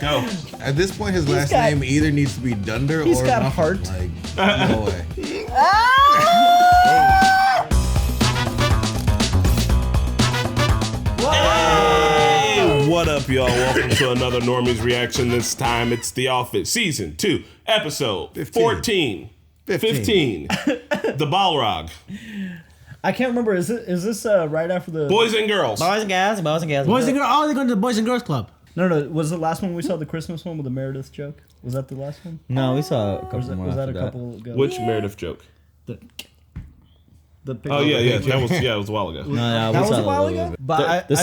Go. At this point, his last name either needs to be Dunder or He's got Mufflin. heart. Like, no way. Hey, what up, y'all? Welcome to another Normies reaction. This time it's The Office, Season 2, Episode 14. 15. The Balrog. I can't remember. Is this right after the Boys and Girls. Boys and girls. Boys and girls. Oh, they're going to the Boys and Girls Club. No. Was the last one we saw the Christmas one with the Meredith joke? Was that the last one? No, we saw a couple more. Was that a after couple ago? Which Meredith joke? The Oh, yeah. It was a while ago. No, That we was saw a while ago. But The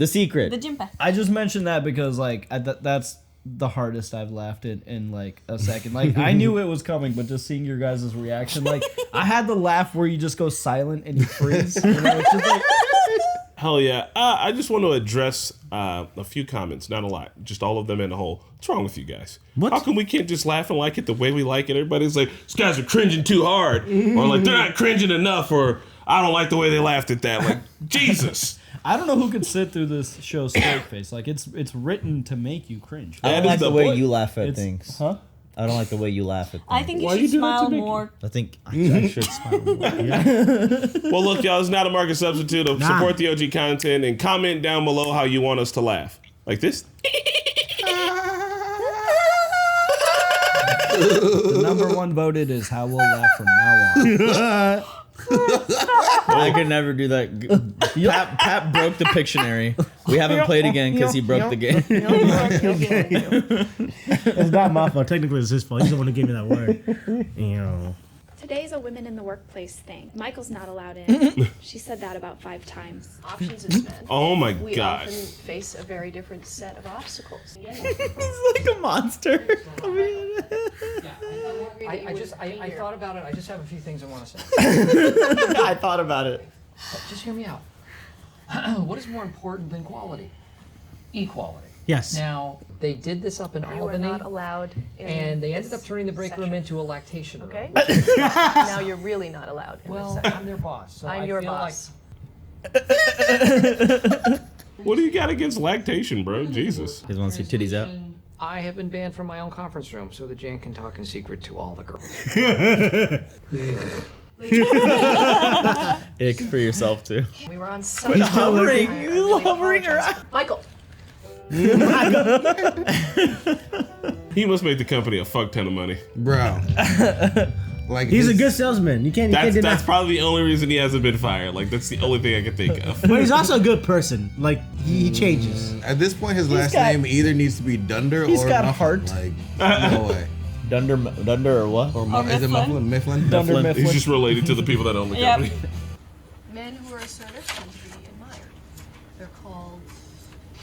secret. The gym pass. I just mentioned that because like that's the hardest I've laughed in like a second. Like I knew it was coming, but just seeing your guys' reaction, like I had the laugh where you just go silent and you freeze. You know, it's just like, Hell yeah. I just want to address a few comments, not a lot, just all of them in a whole. What's wrong with you guys? What? How come we can't just laugh and like it the way we like it? Everybody's like, these guys are cringing too hard. Or like, they're not cringing enough. Or I don't like the way they laughed at that. Like, Jesus. I don't know who could sit through this show straight face. Like it's written to make you cringe. I don't That like is the the way point. you laugh at It's- things. Huh? I don't like the way you laugh at things. I think you Why should you do that to smile Mickey? more. I think I should smile more. Well, look, y'all, it's not a market substitute of support the OG content and comment down below how you want us to laugh. Like this. The number one voted is how we'll laugh from now on. I could never do that. Pat broke the Pictionary. We haven't played again because he broke the game. It's not my fault. Technically, it's his fault. He's the one who gave me that word. You know. Today's a women in the workplace thing. Michael's not allowed in. She said that about 5 times. Options as men. Oh my We God. often face a very different set of obstacles. He's like a monster. I thought about it. I just have a few things I want to say. I thought about it. Just hear me out. What is more important than quality? Equality. Yes. Now, they did this up in You are Albany, not allowed in and they ended this up turning the break room section. into a lactation room. Okay? Now you're really not allowed in Well, this section. I'm their boss, so I'm I your feel boss. What do you got against lactation, bro? Jesus. You want to see titties out? I have been banned from my own conference room so that Jan can talk in secret to all the girls. Ick for yourself too. We were on some. hovering. I You really hovering apologize. Michael. He must make the company a fuck ton of money. Bro. Like He's a good salesman. You can't deny. That's probably the only reason he hasn't been fired. Like, that's the only thing I can think of. But he's also a good person. Like, he changes. At this point, his last got- name either needs to be Dunder He's or got Mufflin. heart. Like, no way. Dunder or what? Or is it Mufflin? Mifflin? Dunder Mifflin. Mifflin. He's just related to the people that own the Yep. company. Men who are assertive tend to be admired. They're called.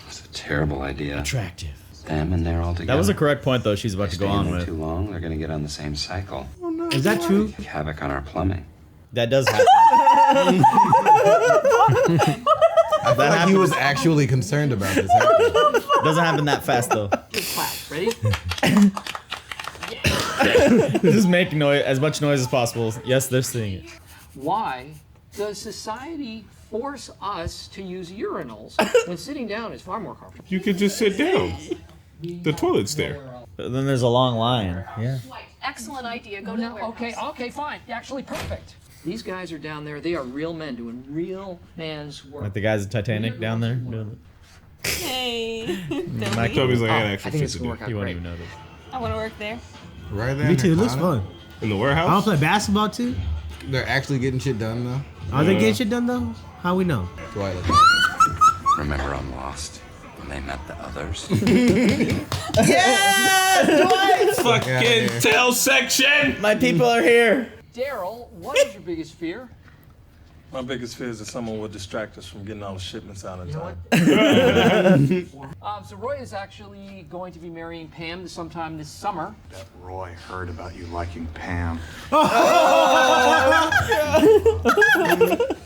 It's a terrible idea. Attractive. Them and they're all together. That was a correct point though. She's about to Stay go in on there with. too long, they're gonna get on the same cycle. Is that true? Wreak havoc on our plumbing. That does happen. I feel like he was actually concerned about this happening. Doesn't happen that fast though. Clap. Ready? Just make noise, as much noise as possible. Yes, they're seeing it. Why does society force us to use urinals when sitting down is far more comfortable? You could just sit down. The toilet's there. But then there's a long line. Yeah. Excellent idea. Go to the warehouse. Okay, fine. Actually, perfect. These guys are down there. They are real men doing real man's work. Like the guys at Titanic down there doing it. Hey. Mike Toby's like, I had I extra think shit it's to gonna do. work out You won't great. even notice. I want to work there. Right there. Me in too. It looks Nirvana. fun. In the I don't warehouse? play basketball too. They're actually getting shit done, though. Are they getting shit done though? How we know? Twilight. Remember on Lost when they met the others? Fucking tail section! My people are here. Daryl, what is your biggest fear? My biggest fear is that someone will distract us from getting all the shipments out in You know time. what? So Roy is actually going to be marrying Pam sometime this summer. That Roy heard about you liking Pam.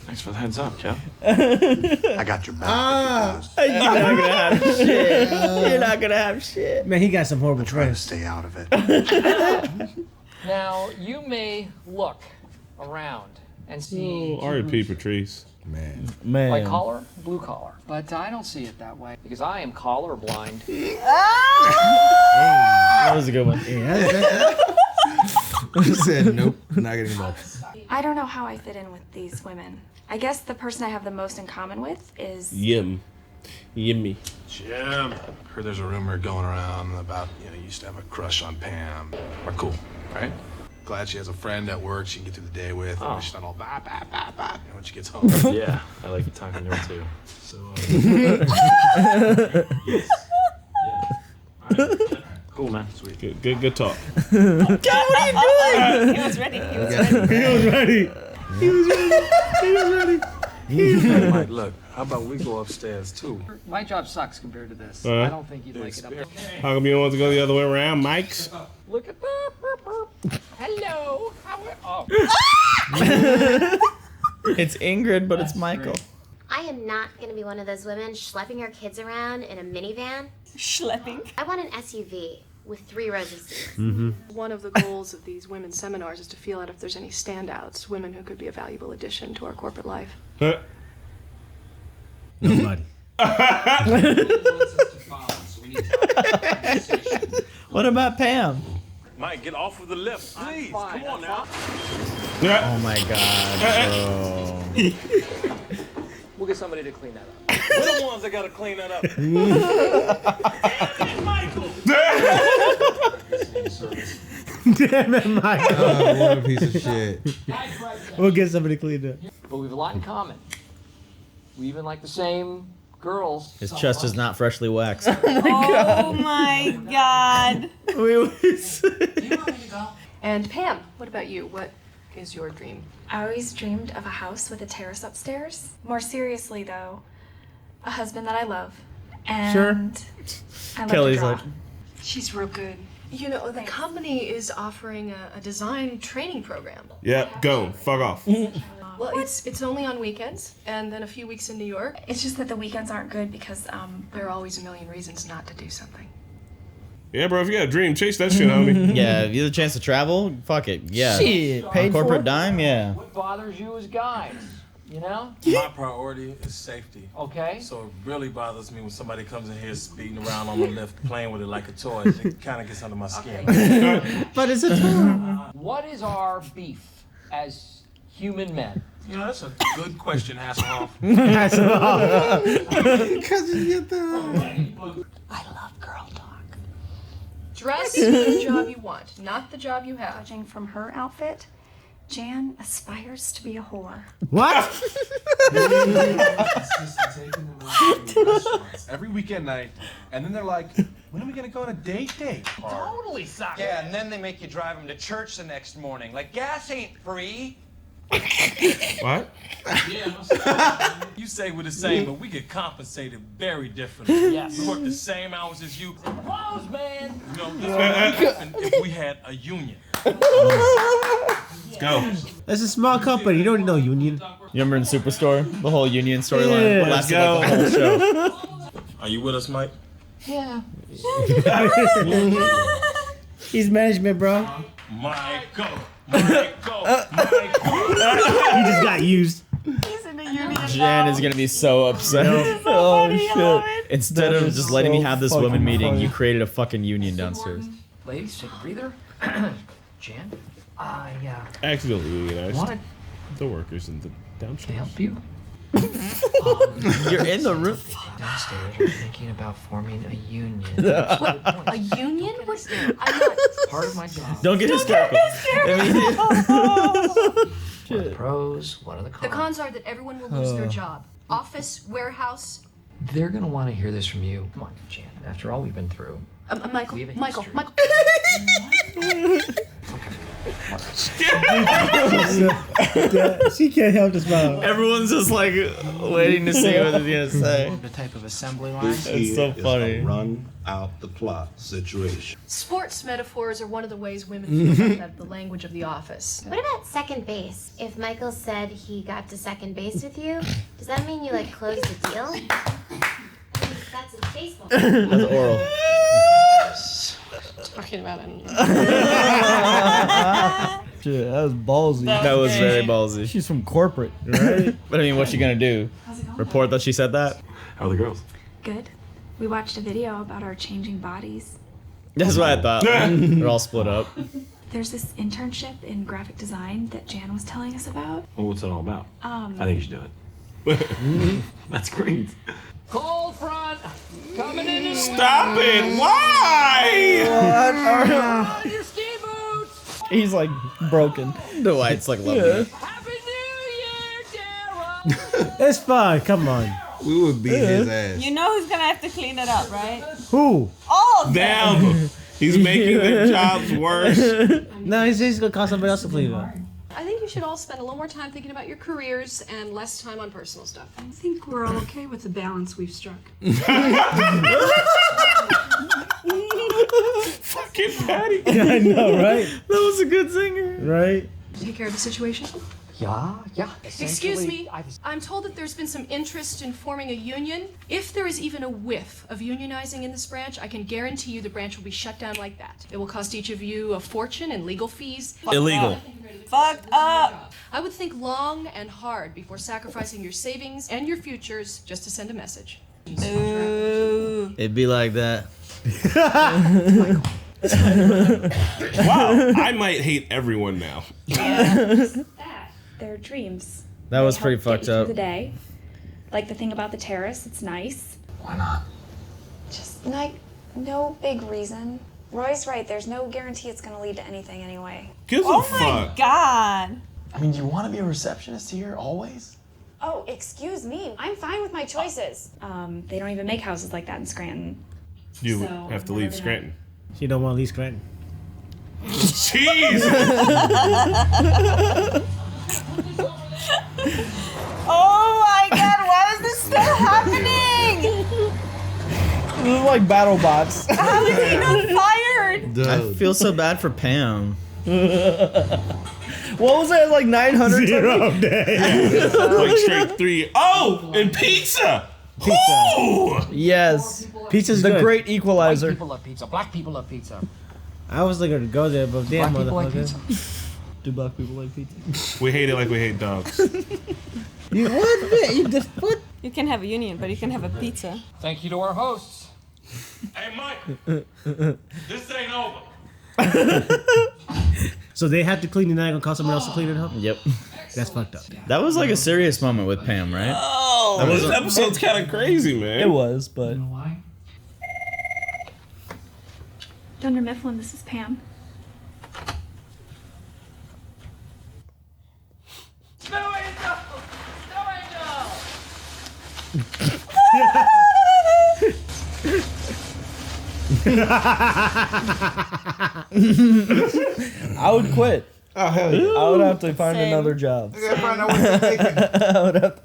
Thanks for the heads up, Joe. I got your back. You're not gonna have shit. You're not gonna have shit. Man, he got some horrible Try to friends. stay out of it. Now, you may look around and see. R.I.P. Patrice. Man. Like collar, blue collar. But I don't see it that way because I am collar blind. That was a good one. He said nope, not getting involved. I don't know how I fit in with these women. I guess the person I have the most in common with is... Yimmy. Jim, heard there's a rumor going around about, you used to have a crush on Pam. We're cool, right? Glad she has a friend at work she can get through the day with. She's not all bah, bah, bah, bah, when she gets home. Yeah, I like talking to her too. So, yes. Yeah. All right. Cool, man. Sweet. Good talk. God, what are you doing? He was ready. Mike, look, how about we go upstairs too? My job sucks compared to this. Uh-huh. I don't think you'd like it up there. How come you don't want to go the other way around, Mike's? Look at that. Hello. It's Ingrid, but it's Michael. I am not going to be one of those women schlepping her kids around in a minivan. Schlepping? I want an SUV with 3 rows of seats. One of the goals of these women's seminars is to feel out if there's any standouts, women who could be a valuable addition to our corporate life. Nobody. What about Pam? Mike, get off of the lift, please. Come on now. Oh my god, bro. We'll get somebody to clean that up. We're the ones that gotta clean that up. Damn it, Michael. Oh, what a piece of shit. We'll get somebody cleaned up. But we have a lot in common. We even like the same girls. His chest is not freshly waxed. Oh my god. And Pam, what about you? What is your dream? I always dreamed of a house with a terrace upstairs. More seriously, though, a husband that I love. And Sure. I love Kelly's to draw. like, She's real good. You know, the company is offering a design training program. Yep, go. Fuck off. Well, it's only on weekends, and then a few weeks in New York. It's just that the weekends aren't good because There are always a million reasons not to do something. Yeah, bro, if you got a dream, chase that shit, homie. yeah, if you have a chance to travel, fuck it. Yeah. Shit, paid Corporate for? dime, yeah. What bothers you as guys? You know? My priority is safety. Okay. So it really bothers me when somebody comes in here speeding around on the lift, playing with it like a toy. It kind of gets under my skin. But it's a toy. What is our beef as human men? You know, that's a good question, Hasselhoff. Because you get the... I love girl talk. Dress for the job you want, not the job you have. judging from her outfit, Jan aspires to be a whore. What? Every weekend night, and then they're like, when are we gonna go on a date? Totally suck. Yeah, and then they make you drive them to church the next morning. Like, gas ain't free. What? You say we're the same, but we get compensated very differently. Yes. We work the same hours as you. Clothes, man. You know, this would happen if we had a union. Let's go. That's a small company. You don't need no union. You remember in Superstore? The whole union storyline Yeah. lasted like the whole show. Are you with us, Mike? Yeah. He's management, bro. Michael. He just got used. He's in the union. Jan is gonna be so upset. Oh shit. Instead of just letting me have this so women meeting, funny. you created a fucking union downstairs. Ladies, take a breather. Jan, Accidentally unionized. wanted The workers in the to downstairs. help you. You're in the room. Downstairs, we're thinking about forming a union. A union? What? I'm not. Part of my job. Don't get hysterical. What are the pros? What are the cons? The cons are that everyone will lose their job. Office, warehouse. They're gonna want to hear this from you. Come on, Jan. After all we've been through. Michael. We have a Michael. history. Michael. She can't help this mom. Everyone's just like waiting to see what he's gonna say. The type of assembly line. It's so funny. Run out the clock situation. Sports metaphors are one of the ways women feel about the language of the office. What about second base? If Michael said he got to second base with you, does that mean you like closed the deal? That's a baseball. That's oral. Talking about it. Shit, that was ballsy. That was very ballsy. She's from corporate, right? But I mean, what's she gonna do? Report that she said that? How are the girls? Good. We watched a video about our changing bodies. That's what I thought. They're all split up. There's this internship in graphic design that Jan was telling us about. Well, what's it all about? Um, I think you should do it. That's great. Cold front coming in. Stop it! Why? On your ski boots. He's like broken. Dwight's like loving it. Happy New Year, Dara. It's fine. Come on. We would beat his ass. You know who's gonna have to clean it up, right? Who? All of them. Damn. He's making their jobs worse. No, he's gonna call somebody else to clean it up. I think you should all spend a little more time thinking about your careers and less time on personal stuff. I think we're all okay with the balance we've struck. Fucking Patty. I know, right? That was a good singer. Right? Take care of the situation. Yeah. Excuse me. I'm told that there's been some interest in forming a union. If there is even a whiff of unionizing in this branch, I can guarantee you the branch will be shut down like that. It will cost each of you a fortune in legal fees. Illegal. Fucked up. I would think long and hard before sacrificing your savings and your futures just to send a message. Ooh. It'd be like that. Wow, I might hate everyone now. They're dreams. That was They pretty help get fucked you through up. the day. Like the thing about the terrace, it's nice. Why not? Just like no big reason. Roy's right. There's no guarantee it's gonna lead to anything anyway. Gives Oh a fuck. my god. I mean, you want to be a receptionist here always? Oh, excuse me. I'm fine with my choices. They don't even make houses like that in Scranton. You So, have to never leave gonna- Scranton. She don't want to leave Scranton. Jeez. Oh my god, why is this still happening? This is like battle bots. How is he not fired? I feel so bad for Pam. What was it, like 900? 0 day. Like straight 3. Oh, and pizza. Ooh. Yes. Pizza's The good. great White equalizer. people love pizza. Black people love pizza. I was looking to go there, but damn, Black people like motherfucker. pizza. Do black people like pizza? We hate it like we hate dogs. You what? Man? You just what? You can have a union, but you can have a pizza. Thank you to our hosts. Hey, Mike, this ain't over. So they have to clean it. They're not gonna call someone else to clean it up. Yep. That's fucked up. That was like a serious moment with Pam, right? Oh, this episode's kind of crazy, man. It was, but. Dunder Mifflin, this is Pam. Snow Angel! Snow I would quit. Oh, hell yeah. I would have to find Same. another job. I gotta find out what you're making. I would have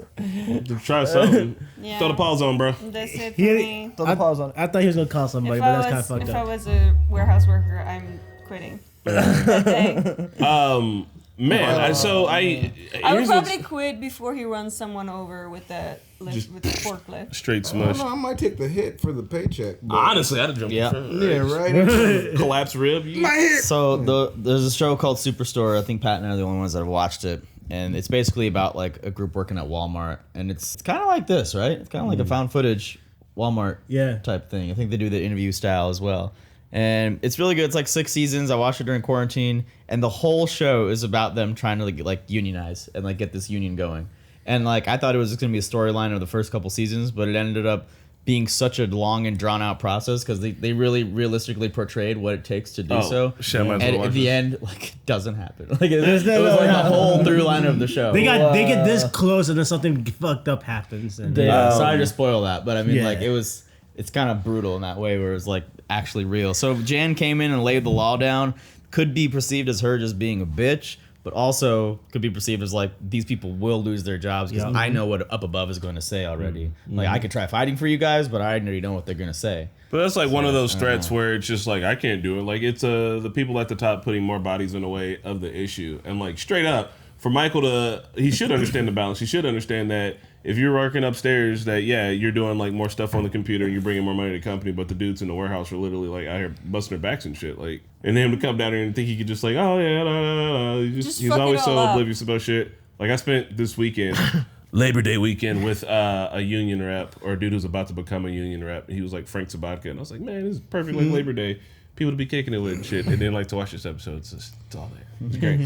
to. Try something. Yeah. Throw the pause on, bro. That's it for He- me. Throw the pause on it. I thought he was gonna call somebody, but that's kind of fucked If I up. was a warehouse worker, I'm quitting. That day. Man, so I would here's what's- probably quit before he runs someone over with the with the forklift. straight I smush. don't know, I might take the hit for the paycheck. But Honestly, I'd have jumped. Yeah. yeah, right. Collapse rib. You- My hit. So there's a show called Superstore. I think Pat and I are the only ones that have watched it, and it's basically about like a group working at Walmart, and it's kind of like this, right? It's kind of like a found footage Walmart type thing. I think they do the interview style as well, and it's really good. It's like 6 seasons. I watched it during quarantine, and the whole show is about them trying to like unionize and like get this union going. And like I thought it was just gonna be a storyline of the first couple seasons, but it ended up being such a long and drawn out process because they really realistically portrayed what it takes to do so. Shit, I might as well And watch at the this. end, like it doesn't happen. Like it was like the whole through line of the show. They get this close and then something fucked up happens. And Sorry to spoil that, but I mean, Yeah. like it's kind of brutal in that way where it's like actually real. So Jan came in and laid the law down. Could be perceived as her just being a bitch, but also could be perceived as like these people will lose their jobs because I know what up above is going to say already. Like I could try fighting for you guys, but I already know what they're going to say. But that's like one of those threats where it's just like I can't do it. Like it's the people at the top putting more bodies in the way of the issue, and like straight up for Michael to he should understand the balance. He should understand that if you're working upstairs, that you're doing like more stuff on the computer and you're bringing more money to the company, but the dudes in the warehouse are literally like out here busting their backs and shit. Like, and him to come down here and think he could just like, oh yeah, no. He's always so oblivious about shit. Like I spent this weekend, Labor Day weekend, with a union rep or a dude who's about to become a union rep. He was like Frank Sabatka, and I was like, man, this is perfect like Labor Day. People to be kicking it with and shit, and then like to watch this episode. It's all there. It's great.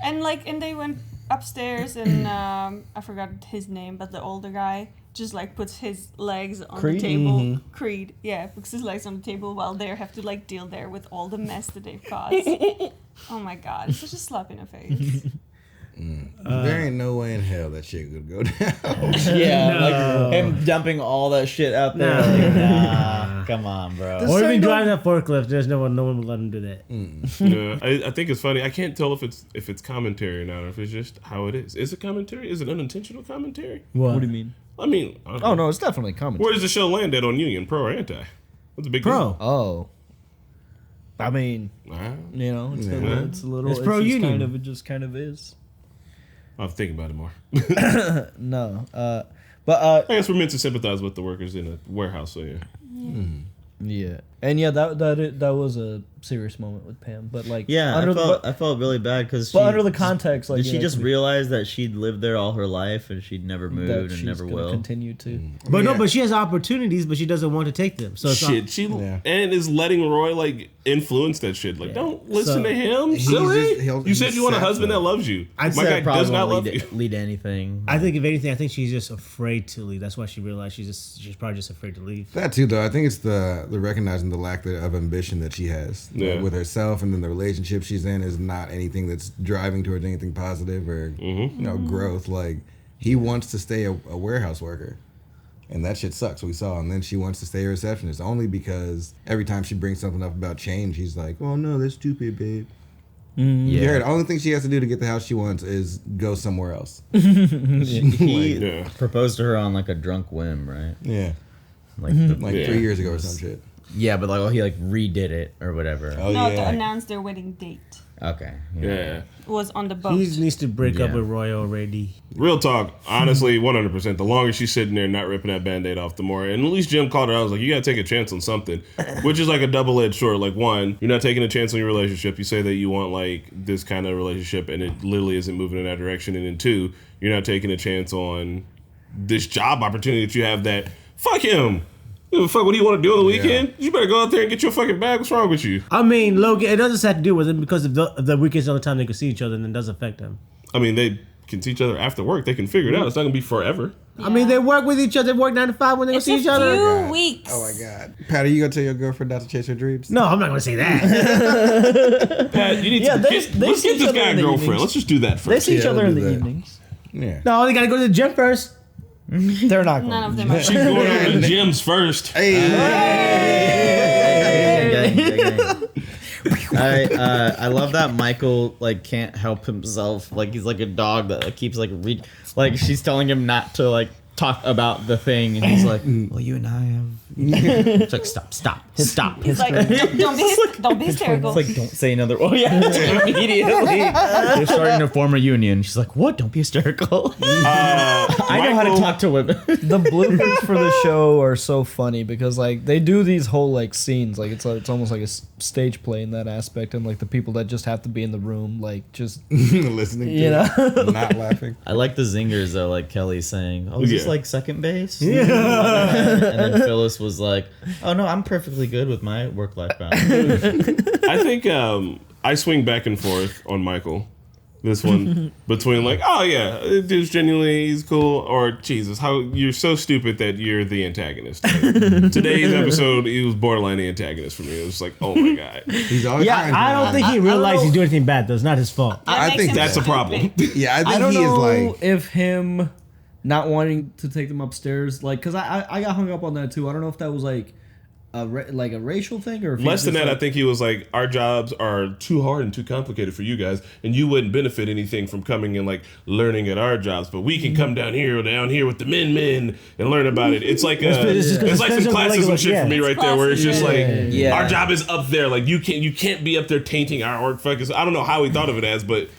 And they went upstairs, and I forgot his name, but the older guy just like puts his legs on the table. Creed, puts his legs on the table while they have to like deal there with all the mess that they've caused. Oh my god, it's such a slap in the face. There ain't no way in hell that shit could go down. Like him dumping all that shit out there. Like, nah, come on, bro. Or even driving that forklift. There's no one will let him do that. I think it's funny. I can't tell if it's commentary or not, or if it's just how it is. Is it commentary? Is it unintentional commentary? What do you mean? I mean, oh no, it's definitely commentary. Where does the show land at on union, pro or anti? What's the big pro? Deal? Oh. I mean, you know, it's a little. It's pro union. It just kind of is. I'm thinking about it more. No, but I guess we're meant to sympathize with the workers in a warehouse. So yeah, and that was a serious moment with Pam. But like, I felt really bad because. But under the context, like, did she just realize that she'd lived there all her life and she'd never moved and never will continue to? But she has opportunities, but she doesn't want to take them. So and is letting Roy like influence that shit. Like, don't listen to him. Silly. You said you want a husband that loves you. I'd My say guy does not love you. Lead to anything. I think if anything, I think she's just afraid to leave. That's why she realized she's probably just afraid to leave. That too, though. I think it's the recognizing the lack of ambition that she has with herself, and then the relationship she's in is not anything that's driving towards anything positive or growth. Like, he wants to stay a warehouse worker, and that shit sucks. We saw, and then she wants to stay a receptionist only because every time she brings something up about change, he's like, "Oh no, that's stupid, babe." You heard, the only thing she has to do to get the house she wants is go somewhere else. He proposed to her on like a drunk whim, right? Yeah. Like 3 years ago or some shit. Yeah, but like he like redid it or whatever. To announce their wedding date. Okay. Yeah. Was on the boat. He needs to break up with Roy already. Real talk, honestly, 100%. The longer she's sitting there not ripping that Band-Aid off, the more. And at least Jim called her out. I was like, you got to take a chance on something. Which is like a double-edged sword. Like, one, you're not taking a chance on your relationship. You say that you want, like, this kind of relationship, and it literally isn't moving in that direction. And then two, you're not taking a chance on this job opportunity that you have that, fuck him. Fuck, what do you want to do on the weekend? You better go out there and get your fucking bag. What's wrong with you? I mean, Logan, it doesn't have to do with it because if the weekend's the only time they can see each other, then it does affect them. I mean, they can see each other after work. They can figure it out. It's not going to be forever. Yeah. I mean, they work with each other. They work 9 to 5 when they see each other. It's a few weeks. Oh, my God. Pat, are you going to tell your girlfriend not to chase her dreams? No, I'm not going to say that. Pat, you need to let's get this guy a girlfriend. Let's just do that first. They see each other in the evenings. Yeah. No, they got to go to the gym first. They're not going. None of them are. She's going to the gyms first. I love that Michael like can't help himself. Like he's like a dog that like, keeps like like she's telling him not to like talk about the thing, and he's like, "Well, you and I have." It's like stop. He's like, don't be hysterical. It's like don't say another. Oh yeah, immediately. They're starting to form a union. She's like, "What? Don't be hysterical." I know how to talk to women. The bloopers for the show are so funny because like they do these whole like scenes, like it's almost like a stage play in that aspect, and like the people that just have to be in the room, like just listening, to it, not laughing. I like the zingers though, like Kelly saying, "Oh, is this like second base?" Yeah. And then Phyllis was like, "Oh no, I'm perfectly good with my work-life balance." I think I swing back and forth on Michael. This one between like, oh yeah, dude's genuinely he's cool, or Jesus, how you're so stupid that you're the antagonist. Today's episode, he was borderline the antagonist for me. It was like, oh my god, he's always I don't think he realized he's doing anything bad. Though it's not his fault. I think that's a problem. Yeah, I think I don't he know is like if him not wanting to take them upstairs, like, because I got hung up on that too. I don't know if that was like a racial thing or if less than that. like, I think he was like, our jobs are too hard and too complicated for you guys, and you wouldn't benefit anything from coming and like learning at our jobs, but we can come down here with the men and learn about it. It's like it's like some classism shit for me right there, where it's just like our job is up there, like you can't be up there tainting our work focus. I don't know how he thought of it as, but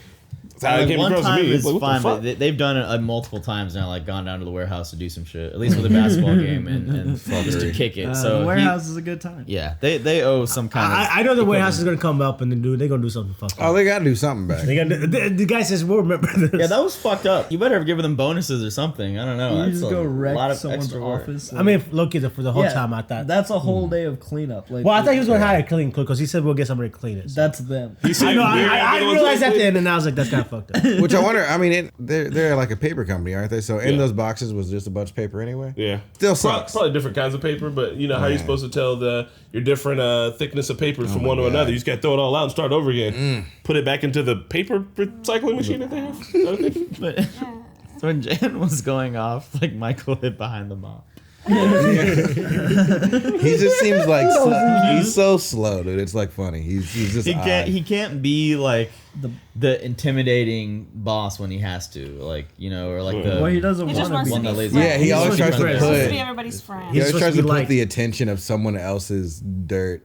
how it came one across to time me. is Like, what the fine, fuck? but they've done it multiple times now. Like gone down to the warehouse to do some shit, at least with a basketball game and just to kick it. So the warehouse is a good time. Yeah, they owe some kind of. I know the warehouse is gonna come up and they're gonna do something fucked up. Oh, they gotta do something back. The guy says we'll remember this. Yeah, that was fucked up. You better have given them bonuses or something. I don't know. You That's just a go wreck lot of someone's extra work. office. I mean, look at it for the whole time. I thought that's a whole day of cleanup. Like, well, I thought he was gonna hire a clean cook because he said we'll get somebody to clean it. So. That's them. I know. I realized at the end, and I was like, that's kind of fucked up. Which I wonder. I mean, they're like a paper company, aren't they? So in those boxes was just a bunch of paper anyway. Yeah, still sucks. Probably different kinds of paper, but you know how you're supposed to tell your different thickness of papers from one to another. You just got to throw it all out and start over again. Put it back into the paper recycling machine that they have. But so when Jan was going off, like Michael hid behind the mop. He just seems like he's so slow, dude. It's like funny. He's just he can't be like the intimidating boss when he has to, like or like the he doesn't He just want wants to to be. be he always tries to He wants to put be everybody's friend. he always tries to put like- the attention of someone else's dirt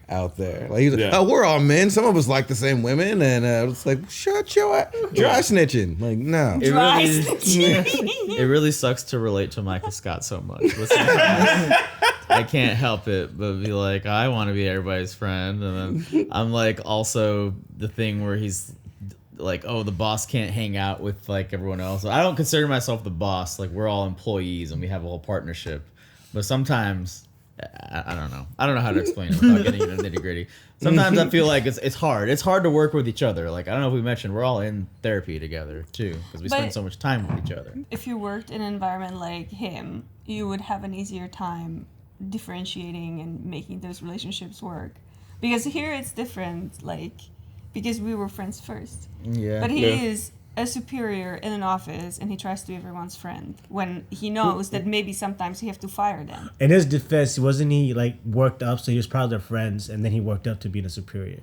out there. Like he's like, Yeah. oh, we're all men. Some of us like the same women, and it's like, shut your dry snitching. Like no, It really sucks to relate to Michael Scott so much. I can't help it but be like, I want to be everybody's friend, and then I'm like also the thing where he's like, oh, the boss can't hang out with like everyone else. I don't consider myself the boss. Like we're all employees and we have a whole partnership, but sometimes. I don't know. I don't know how to explain it without getting into the nitty gritty. Sometimes I feel like it's hard. It's hard to work with each other. Like I don't know if we mentioned we're all in therapy together too because we spend so much time with each other. If you worked in an environment like him, you would have an easier time differentiating and making those relationships work. Because here it's different, like because we were friends first. Yeah. But he is a superior in an office and he tries to be everyone's friend when he knows that maybe sometimes he have to fire them. In his defense, wasn't he like worked up? So he was proud of their friends, and then he worked up to being a superior.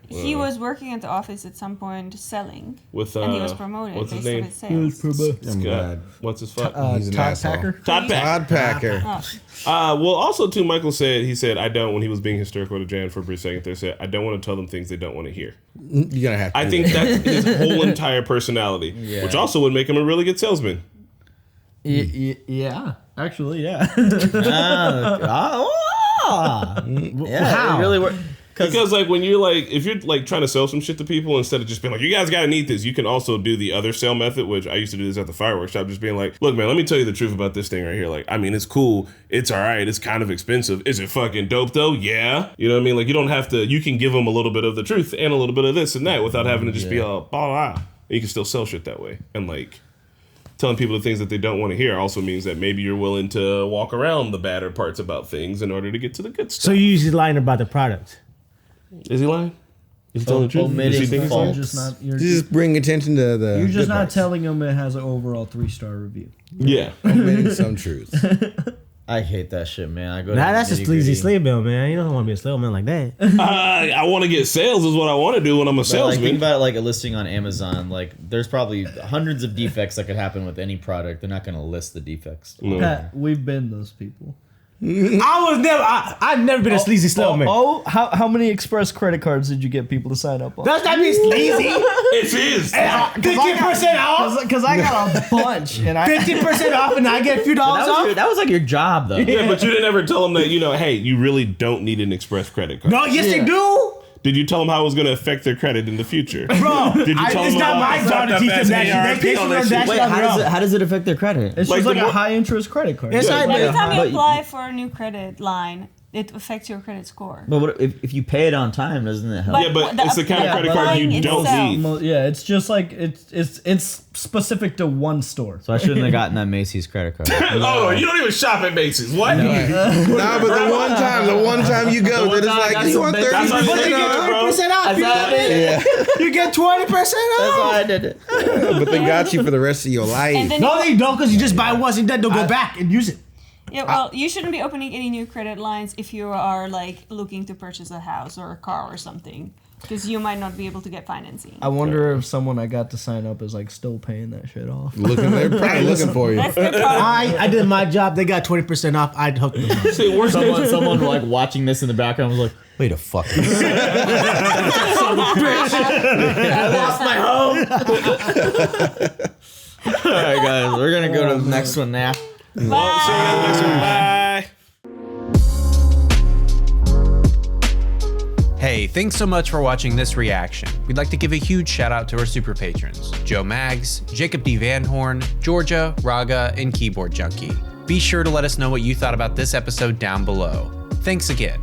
He was working at the office at some point selling, with and he was promoted what's his based name? on his sales. I'm glad. What's his fuck? He's an Todd asshole. Packer? Todd Packer. Oh. Well, also too, Michael said I don't when he was being hysterical to Jan for a brief second there. Said I don't want to tell them things they don't want to hear. You're gonna have to. I think that's his whole entire personality, which also would make him a really good salesman. Yeah, actually, yeah. Yeah, it really works. Because like when you're like if you're like trying to sell some shit to people instead of just being like you guys gotta need this, you can also do the other sale method, which I used to do this at the fireworks shop, just being like, look man, let me tell you the truth about this thing right here. Like I mean it's cool, it's alright, it's kind of expensive. Is it fucking dope though? Yeah. You know what I mean? Like you don't have to, you can give them a little bit of the truth and a little bit of this and that without having to just be all blah blah. You can still sell shit that way. And like telling people the things that they don't want to hear also means that maybe you're willing to walk around the badder parts about things in order to get to the good stuff. So you usually lying about the product. Is he lying? Is he telling the truth? Does he think he's lying? You're just bring attention to the. You're just good not parts. telling him it has an overall 3-star review. Yeah. Omitting some truths. I hate that shit, man. I go. Nah, that's a sleazy slave bill, man. You don't want to be a salesman like that. I want to get sales is what I want to do when I'm a But, like, salesman. think about like a listing on Amazon. Like, there's probably hundreds of defects that could happen with any product. They're not going to list the defects. Pat, we've been those people. I've never been a sleazy salesman. How many Express credit cards did you get people to sign up on? Does that mean sleazy? It is. 50% off? Because I got a bunch. And 50% off and I get a few dollars off? That was like your job, though. Yeah, but you didn't ever tell them that, hey, you really don't need an Express credit card. No, yes they do. Did you tell them how it was going to affect their credit in the future? Bro, Did you tell it's them not about my job to teach them that shit. They teach them that shit. Wait, how does it affect their credit? It's Like just like the a more- high interest credit card. Yes, I Every do. time you But- apply for a new credit line, it affects your credit score. But what, if you pay it on time, doesn't it help? But- Yeah, but the it's the kind of credit card you applying don't itself. need. Yeah, it's just like it's specific to one store. So I shouldn't have gotten that Macy's credit card. Oh, you don't even shop at Macy's. What? Nah, but the one time you go, they're just like, you want 30%? That's what But you get 20% off. You get 20% off. That's why I did it. But they got you for the rest of your And life. then No, they don't, because you just buy once and then they'll go back and use it. yeah, well, you shouldn't be opening any new credit lines if you are like looking to purchase a house or a car or something. because you might not be able to get financing. I wonder if someone I got to sign up is like still paying that shit off. They're probably looking for you. I did my job. They got 20% off. I'd hook them up. See, someone like watching this in the background was like, wait a fuck. Son of a bitch. I lost my home. All right, guys. We're going to go to the next one now. Bye. Well, see you guys next one. Bye. Hey, thanks so much for watching this reaction. We'd like to give a huge shout out to our super patrons, Joe Maggs, Jacob D. Van Horn, Georgia, Raga, and Keyboard Junkie. Be sure to let us know what you thought about this episode down below. Thanks again.